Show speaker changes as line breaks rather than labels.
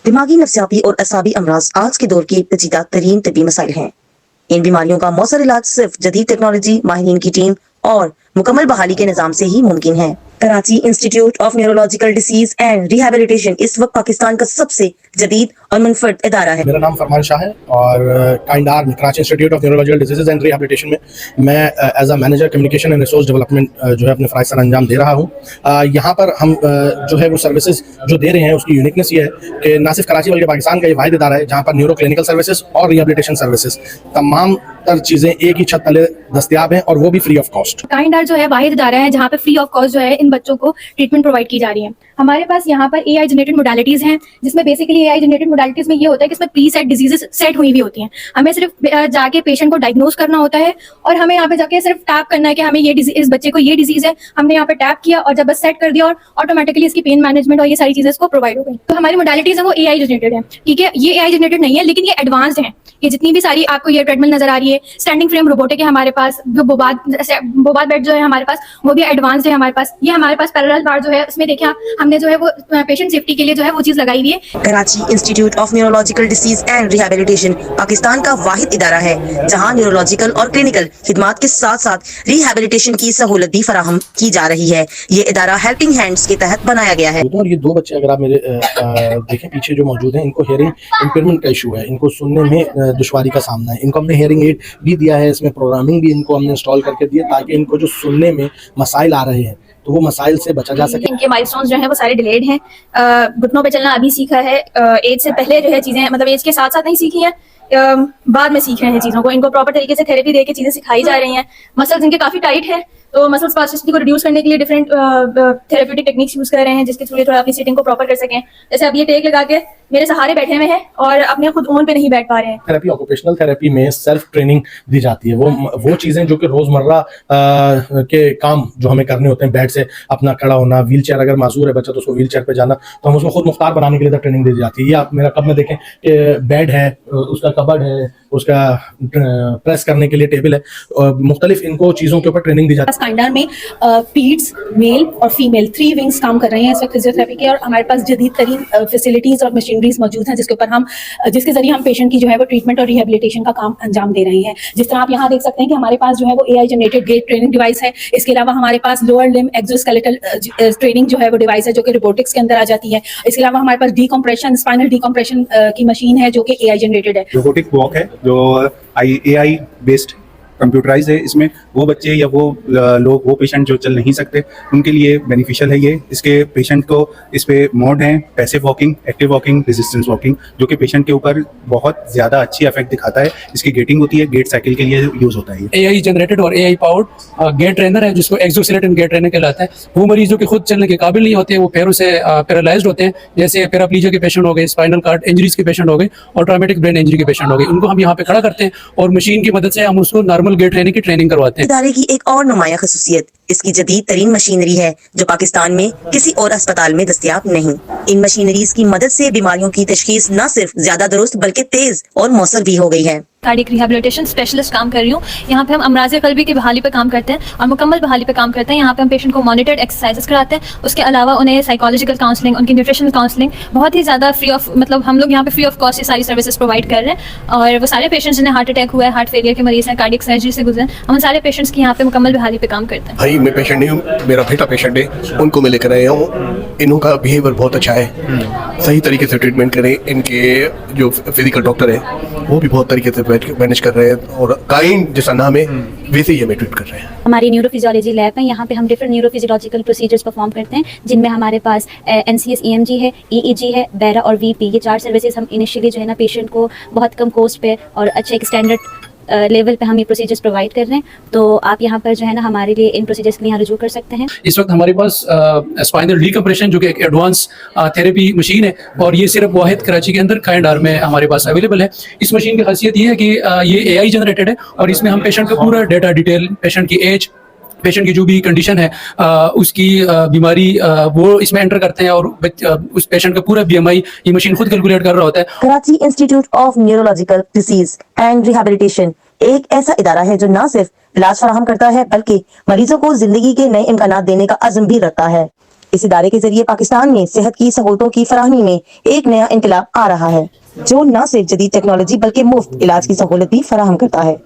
दिमागी, नफ्सियाती और असाबी अमराज आज के दौर के पेचीदा तरीन तबी मसाइल हैं। इन बीमारियों का मौसर इलाज सिर्फ जदीद टेक्नोलॉजी, माहिरीन की टीम और मुकम्मल बहाली के निजाम से ही मुमकिन है। Karachi institute of neurological disease and rehabilitation इस वक्त पाकिस्तान का सबसे जदीद और मुनफरद इदारा है।
मेरा नाम फरमान शाह है और काइंडार में Karachi institute of neurological disease and rehabilitation में मैं as a manager communication and resource development जो है अपने फ़राइज़ सर अंजाम दे रहा हूँ। यहाँ पर हम जो है वो सर्विसेज जो दे रहे हैं उसकी यूनिकनेस ये है कि ना सिर्फ कराची बल्कि पाकिस्तान का ये वाहिद इदारा है जहाँ पर न्यूरो क्लिनिकल सर्विसेज और रिहैबिलिटेशन सर्विसेज तमाम तर चीज़ें एक ही छत तले दस्तियाब हैं और वो भी फ्री ऑफ कॉस्ट।
काइंडार जो है वाहिद इदारा है जहाँ पे फ्री ऑफ कॉस्ट जो है इन बच्चों को ट्रीटमेंट प्रोवाइड की जा रही है। हमारे पास यहाँ पर एआई जनरेटेड मोडालिटीज हैं, जिसमें बेसिकली एआई जनरेटेड मोडालिटीज में ये होता है कि इसमें प्री सेट डिजीजेस सेट हुई भी होती हैं। हमें सिर्फ जाके पेशेंट को डायग्नोज करना होता है और हमें यहाँ पे जाके सिर्फ टैप करना है कि हमें ये इस बच्चे को ये डिजीज है, हमने यहाँ पे टैप किया और जब बस सेट कर दिया और ऑटोमेटिकली इसकी पेन मैनेजमेंट और ये सारी चीजें इसको प्रोवाइड हो गई। तो हमारी मोडालिटीज है वो एआई जनरेटेड है, ठीक है। ये एआई जनरेटेड नहीं है लेकिन ये एडवांस्ड है। ये जितनी भी सारी आपको ये ट्रेडमिल नजर आ रही है, स्टैंडिंग फ्रेम रोबोटिक है हमारे पास, जो बोबाद बेड जो है हमारे पास वो भी एडवांस्ड है हमारे पास। ये हमारे पास पैरेलल बार जो है उसमें देखिए हमने जो है वो पेशेंट सेफ्टी के लिए जो है वो चीज लगाई हुई है।
Karachi institute of neurological disease and rehabilitation Pakistan का वाहिद इदारा है जहां न्यूरोलॉजिकल और क्लिनिकल खिदमात के साथ साथ रिहैबिलिटेशन की सहूलत भी फराहम की जा रही है। ये इदारा हेल्पिंग हैंड्स के तहत बनाया गया है।
और ये दो बच्चे अगर आप मेरे देखें पीछे जो मौजूद हैं, इनको हेयरिंग इम्पेयरमेंट का इशू है, इनको सुनने में दुश्वारी का सामना है। इनको हमने हेयरिंग एड भी दिया है, इसमें प्रोग्रामिंग भी इनको हमने इंस्टॉल करके दिया ताकि इनको जो सुनने में मसाइल आ रहे हैं तो वो मसाइल से बचा जा सके।
इनके माइलस्टोन्स जो हैं वो सारे डिलेड हैं। घुटनों पे चलना अभी सीखा है, एज से पहले जो है चीजें मतलब एज के साथ साथ नहीं सीखी हैं, बाद में सीख रहे हैं चीजों को। इनको प्रॉपर तरीके से थेरेपी देके चीजें सिखाई जा रही हैं। मसल्स इनके काफी टाइट है तो मसल स्पास्टिसिटी को रिड्यूस करने के लिए डिफरेंट थेरेप्यूटिक टेक्निक्स यूज कर रहे हैं जिसके थ्रू थोड़ा अपनी सीटिंग को प्रॉपर कर सकें। जैसे अब ये टेक लगा के मेरे सहारे बैठे हुए हैं और अपने खुद ओन पे नहीं बैठ पा रहे हैं।
थेरेपी ऑक्यूपेशनल थेरेपी में सेल्फ ट्रेनिंग दी जाती है। वो चीजें जो कि रोजमर्रा के काम जो हमें करने होते हैं, बेड से अपना खड़ा होना, व्हील चेयर अगर माजूर है बच्चा तो उसको व्हील चेयर पे जाना, तो हम उसको खुद मुख्तार बनाने के लिए ट्रेनिंग दी जाती है। या आप मेरा कब में देखें कि बेड है, उसका कबर्ड है, उसका प्रेस करने के लिए टेबल है, मुख्तलिफ इनको चीजों के ऊपर ट्रेनिंग दी जाती है।
काइंडार में पीड्स मेल और फीमेल 3 विंग्स काम कर रहे हैं इस वक्त फिजियोथेरेपी के, और हमारे पास जदीद तरीन फैसिलिटीज और मशीनरीज मौजूद हैं जिसके जरिए हम पेशेंट की जो है वो ट्रीटमेंट और रिहेबिलिटेशन का काम अंजाम दे रहे हैं। जिस तरह आप यहाँ देख सकते हैं कि हमारे पास जो है वो AI generated gait training device है। इसके अलावा हमारे पास लोअर लिम्ब एक्सोस्केलेटल ट्रेनिंग जो है वो डिवाइस है जो कि रोबोटिक्स के अंदर आ जाती है। इसके अलावा हमारे पास डीकम्प्रेशन, स्पाइनल डीकम्प्रेशन की मशीन है जो कि एआई जनरेटेड है।
रोबोटिक वॉक है जो एआई बेस्ड कंप्यूटराइज है। इसमें वो बच्चे या वो लोग, वो पेशेंट जो चल नहीं सकते उनके लिए बेनिफिशियल है ये। इसके पेशेंट को इस पे मोड हैं passive walking, active walking, resistance walking, जो कि पेशेंट के ऊपर बहुत ज़्यादा अच्छी इफेक्ट दिखाता है। इसकी गेटिंग होती है, गेट साइकिल के लिए यूज़ होता है।
एआई जनरेटेड और एआई पावर्ड गेट ट्रेनर है जिसको एक्सोस्केलेटन गेट ट्रेनर कहलाता है। वो मरीजों के खुद चलने के काबिल नहीं होते, वो पैरों से पैरालाइज्ड होते हैं, जैसे पैराप्लीजिया के पेशेंट हो गए, स्पाइनल कार्ड इंजरीज के पेशेंट हो गए और ट्रॉमेटिक ब्रेन इंजरी के पेशेंट हो गए। उनको हम यहाँ पे खड़ा करते हैं और मशीन की मदद से हम उसको नॉर्मल गेट ट्रेनिंग की ट्रेनिंग करवाते हैं।
इदारे की एक और नुमाया खसूसियत इसकी जदीद तरीन मशीनरी है जो पाकिस्तान में किसी और अस्पताल में दस्तयाब नहीं। इन मशीनरीज की मदद से बीमारियों की तशखीस न सिर्फ ज्यादा दुरुस्त बल्कि तेज और मौसर भी हो गई है।
कार्डियक रिहैबिलिटेशन स्पेशलिस्ट काम कर रही हूँ। यहाँ पे हम अमराज़ क़ल्बी की बहाली पे काम करते हैं और मुकम्मल बहाली पे काम करते हैं। यहाँ पे हम पेशेंट को मॉनिटर्ड एक्सरसाइजेस कराते हैं, उसके अलावा उन्हें साइकोलॉजिकल काउंसलिंग, उनकी न्यूट्रिशनल काउंसलिंग बहुत ही ज़्यादा फ्री ऑफ, मतलब हम लोग यहाँ पे फ्री ऑफ कॉस्ट ये सारी सर्विसेज प्रोवाइड कर रहे हैं। और वो सारे पेशेंट्स जिन्हें हार्ट अटैक हुआ है, हार्ट फेलियर के मरीज हैं, कार्डियक सर्जरी से गुजरे, हम सारे पेशेंट्स की यहाँ पे मुकम्मल बहाली पे काम करते हैं।
भाई मैं पेशेंट नहीं हूँ, मेरा बेटा पेशेंट है, उनको मैं लेकर आया हूँ। इनका बिहेवियर बहुत अच्छा है, सही तरीके से ट्रीटमेंट करें। इनके जो फिजिकल डॉक्टर है वो भी बहुत तरीके से मैनेज कर रहे हैं और काइंड जैसा नाम है वैसे ही हमें ट्रीट कर रहे हैं।
हमारी न्यूरोफिजियोलॉजी लैब है, यहाँ पे हम डिफरेंट न्यूरोफिजियोलॉजिकल प्रोसीजर्स परफॉर्म करते हैं जिनमें हमारे पास NCS EMG है, EEG है, बेरा और VP, ये 4 सर्विसेज हम इनिशियली जो है ना पेशेंट को बहुत कम कॉस्ट पे और अच्छे एक स्टैंडर्ड लेवल पे हम ये प्रोसीजर्स प्रोवाइड कर रहे हैं। तो आप यहाँ पर जो है ना हमारे लिए इन प्रोसीजर्स के लिए यहाँ रुजू कर सकते हैं।
इस वक्त हमारे पास स्पाइनल डीकम्प्रेशन जो कि एक एडवांस थेरेपी मशीन है और ये सिर्फ वाहिद कराची के अंदर काइंडार में हमारे पास अवेलेबल है। इस मशीन की खासियत ये है कि ये AI जनरेटेड है और इसमें हम पेशेंट का पूरा डेटा डिटेल, पेशेंट की एज, पेशेंट की जो भी कंडीशन है, उसकी बीमारी वो इसमें एंटर करते हैं और उस पेशेंट का पूरा BMI ये मशीन खुद कैलकुलेट कर रहा होता है।
Karachi institute of neurological disease and rehabilitation एक ऐसा इदारा है जो न सिर्फ इलाज फराहम करता है बल्कि मरीजों को जिंदगी के नए इम्कानात देने का अज़्म भी रखता है। इस इदारे के जरिए पाकिस्तान में सेहत की सहूलतों की फराहमी में एक नया इनकलाब आ रहा है, जो न सिर्फ जदीद टेक्नोलॉजी बल्कि मुफ्त इलाज की सहूलत भी फराहम करता है।